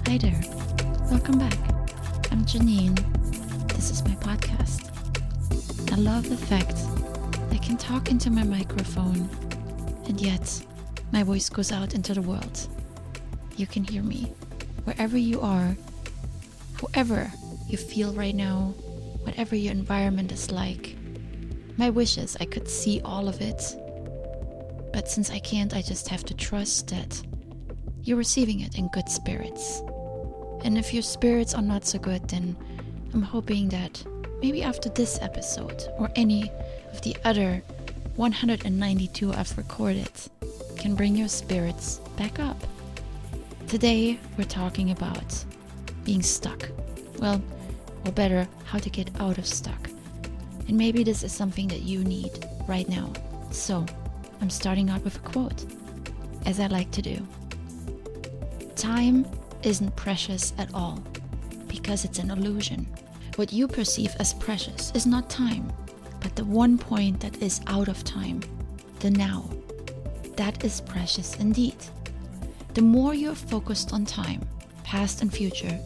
Hi there, welcome back. I'm Janine. This is my podcast. I love the fact I can talk into my microphone and yet my voice goes out into the world. You can hear me wherever you are, however you feel right now, whatever your environment is like. My wish is I could see all of it, but since I can't, I just have to trust that you're receiving it in good spirits. And if your spirits are not so good, then I'm hoping that maybe after this episode or any of the other 192 I've recorded can bring your spirits back up. Today we're talking about being stuck. Well, or better, how to get out of stuck. And maybe this is something that you need right now. So I'm starting out with a quote, as I like to do. Time isn't precious at all, because it's an illusion. What you perceive as precious is not time, but the one point that is out of time, the now. That is precious indeed. The more you're focused on time, past and future,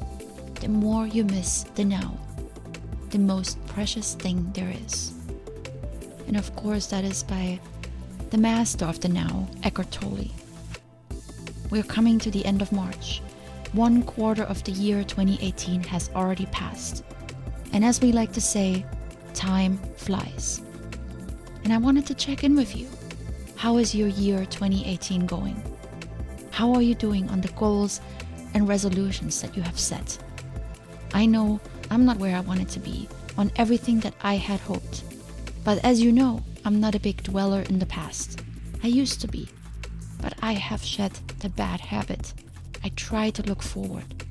the more you miss the now, the most precious thing there is. And of course that is by the master of the now, Eckhart Tolle. We're coming to the end of March. 1/4 of the year 2018 has already passed. And as we like to say, time flies. And I wanted to check in with you. How is your year 2018 going? How are you doing on the goals and resolutions that you have set? I know I'm not where I wanted to be on everything that I had hoped. But as you know, I'm not a big dweller in the past. I used to be. But I have shed the bad habit. I try to look forward.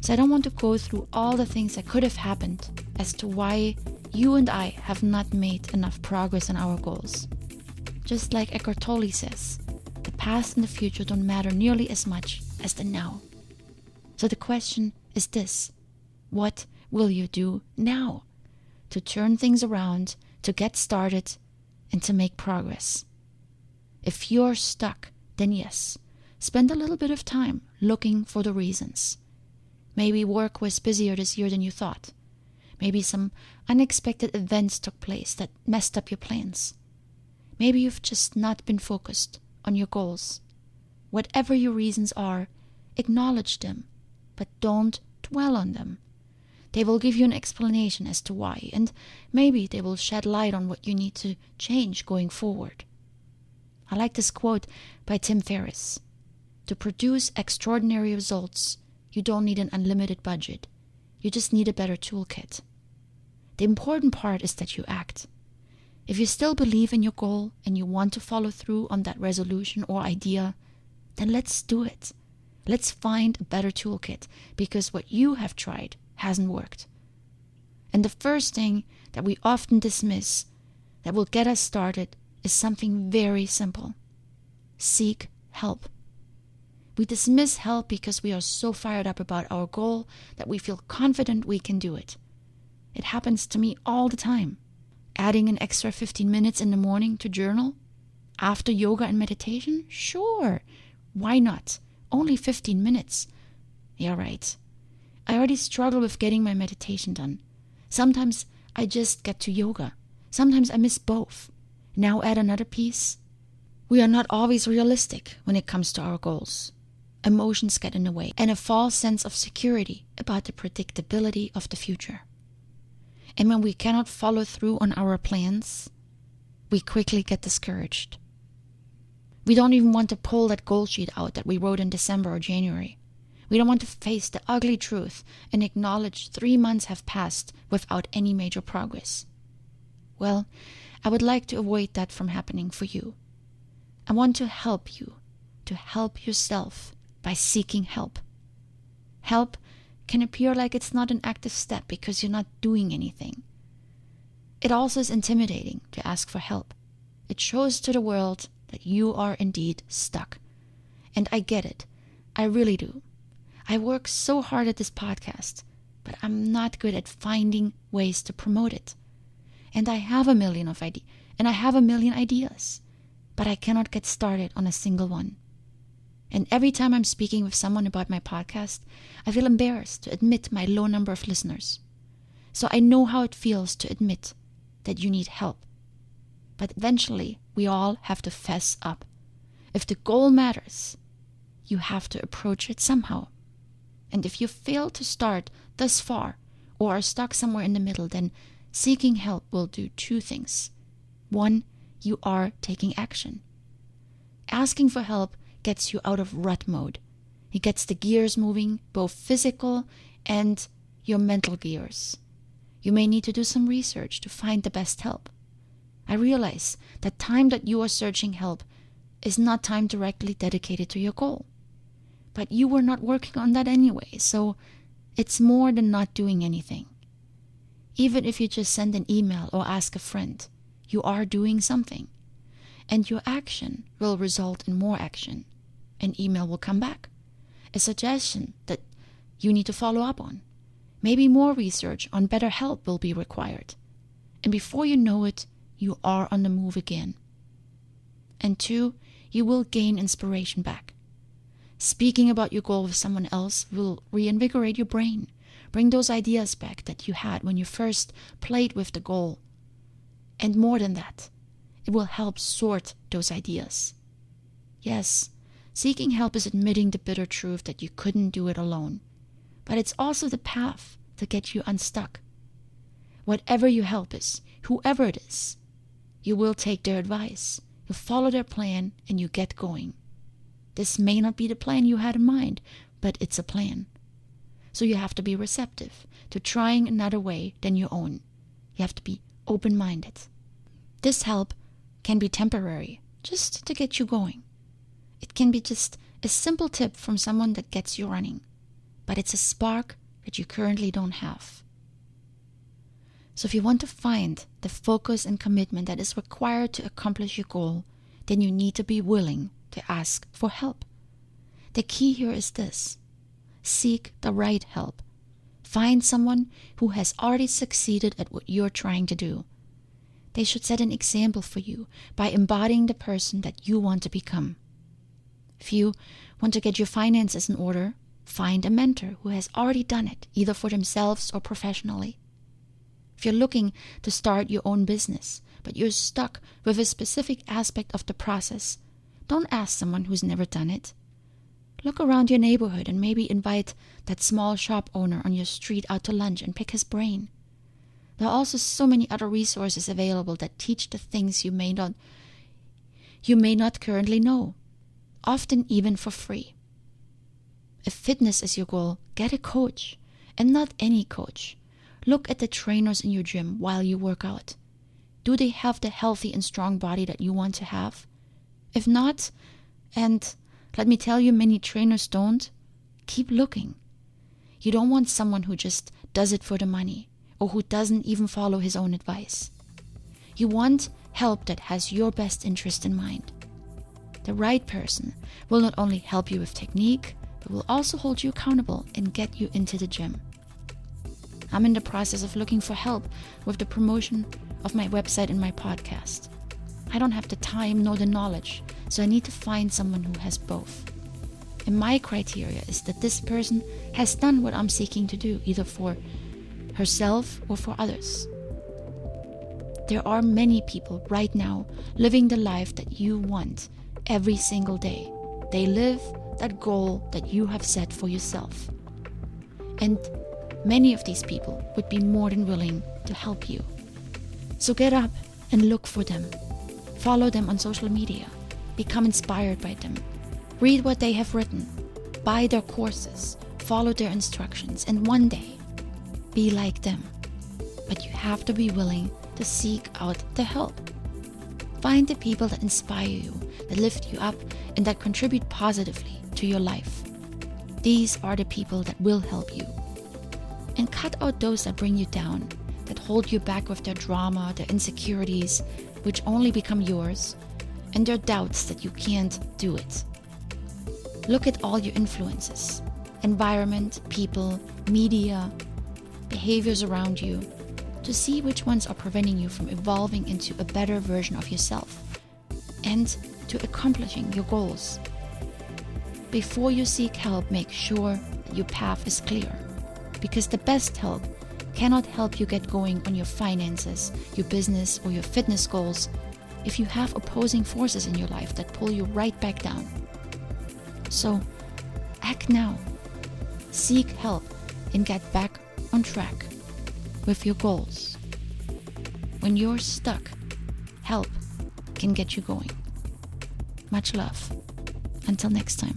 So I don't want to go through all the things that could have happened as to why you and I have not made enough progress on our goals. Just like Eckhart Tolle says, the past and the future don't matter nearly as much as the now. So the question is this: what will you do now to turn things around, to get started, and to make progress? If you're stuck, then yes, spend a little bit of time looking for the reasons. Maybe work was busier this year than you thought. Maybe some unexpected events took place that messed up your plans. Maybe you've just not been focused on your goals. Whatever your reasons are, acknowledge them, but don't dwell on them. They will give you an explanation as to why, and maybe they will shed light on what you need to change going forward. I like this quote by Tim Ferriss. To produce extraordinary results, you don't need an unlimited budget. You just need a better toolkit. The important part is that you act. If you still believe in your goal and you want to follow through on that resolution or idea, then let's do it. Let's find a better toolkit, because what you have tried hasn't worked. And the first thing that we often dismiss that will get us started is something very simple. Seek help. We dismiss help because we are so fired up about our goal that we feel confident we can do it. It happens to me all the time. Adding an extra 15 minutes in the morning to journal? After yoga and meditation? Sure. Why not? Only 15 minutes. Yeah, right. I already struggle with getting my meditation done. Sometimes I just get to yoga. Sometimes I miss both. Now add another piece. We are not always realistic when it comes to our goals. Emotions get in the way, and a false sense of security about the predictability of the future. And when we cannot follow through on our plans, we quickly get discouraged. We don't even want to pull that goal sheet out that we wrote in December or January. We don't want to face the ugly truth and acknowledge 3 months have passed without any major progress. Well, I would like to avoid that from happening for you. I want to help you, to help yourself by seeking help. Help can appear like it's not an active step because you're not doing anything. It also is intimidating to ask for help. It shows to the world that you are indeed stuck. And I get it. I really do. I work so hard at this podcast, but I'm not good at finding ways to promote it. And I have a million ideas, but I cannot get started on a single one. And every time I'm speaking with someone about my podcast, I feel embarrassed to admit my low number of listeners. So I know how it feels to admit that you need help. But eventually, we all have to fess up. If the goal matters, you have to approach it somehow. And if you fail to start thus far or are stuck somewhere in the middle, then seeking help will do two things. One, you are taking action. Asking for help gets you out of rut mode. It gets the gears moving, both physical and your mental gears. You may need to do some research to find the best help. I realize that time that you are searching help is not time directly dedicated to your goal. But you were not working on that anyway, so it's more than not doing anything. Even if you just send an email or ask a friend, you are doing something. And your action will result in more action. An email will come back. A suggestion that you need to follow up on. Maybe more research on better help will be required. And before you know it, you are on the move again. And two, you will gain inspiration back. Speaking about your goal with someone else will reinvigorate your brain. Bring those ideas back that you had when you first played with the goal. And more than that, it will help sort those ideas. Yes, seeking help is admitting the bitter truth that you couldn't do it alone. But it's also the path to get you unstuck. Whatever your help is, whoever it is, you will take their advice. You follow their plan and you get going. This may not be the plan you had in mind, but it's a plan. So you have to be receptive to trying another way than your own. You have to be open-minded. This help can be temporary, just to get you going. It can be just a simple tip from someone that gets you running, but it's a spark that you currently don't have. So if you want to find the focus and commitment that is required to accomplish your goal, then you need to be willing to ask for help. The key here is this: seek the right help. Find someone who has already succeeded at what you're trying to do. They should set an example for you by embodying the person that you want to become. If you want to get your finances in order, find a mentor who has already done it, either for themselves or professionally. If you're looking to start your own business, but you're stuck with a specific aspect of the process, don't ask someone who's never done it. Look around your neighborhood and maybe invite that small shop owner on your street out to lunch and pick his brain. There are also so many other resources available that teach the things you may not currently know, often even for free. If fitness is your goal, get a coach, and not any coach. Look at the trainers in your gym while you work out. Do they have the healthy and strong body that you want to have? If not, and let me tell you, many trainers don't, keep looking. You don't want someone who just does it for the money, or who doesn't even follow his own advice. You want help that has your best interest in mind. The right person will not only help you with technique, but will also hold you accountable and get you into the gym. I'm in the process of looking for help with the promotion of my website and my podcast. I don't have the time nor the knowledge, so I need to find someone who has both. And my criteria is that this person has done what I'm seeking to do, either for herself or for others. There are many people right now living the life that you want every single day. They live that goal that you have set for yourself. And many of these people would be more than willing to help you. So get up and look for them. Follow them on social media. Become inspired by them. Read what they have written. Buy their courses. Follow their instructions. And one day, be like them. But you have to be willing to seek out the help. Find the people that inspire you, that lift you up, and that contribute positively to your life. These are the people that will help you. And cut out those that bring you down, that hold you back with their drama, their insecurities, which only become yours, and their doubts that you can't do it. Look at all your influences: environment, people, media, behaviors around you, to see which ones are preventing you from evolving into a better version of yourself and to accomplishing your goals. before you seek help, make sure that your path is clear. Because the best help cannot help you get going on your finances, your business, or your fitness goals if you have opposing forces in your life that pull you right back down. So, act now. Seek help and get back on track with your goals. When you're stuck, help can get you going. Much love. Until next time.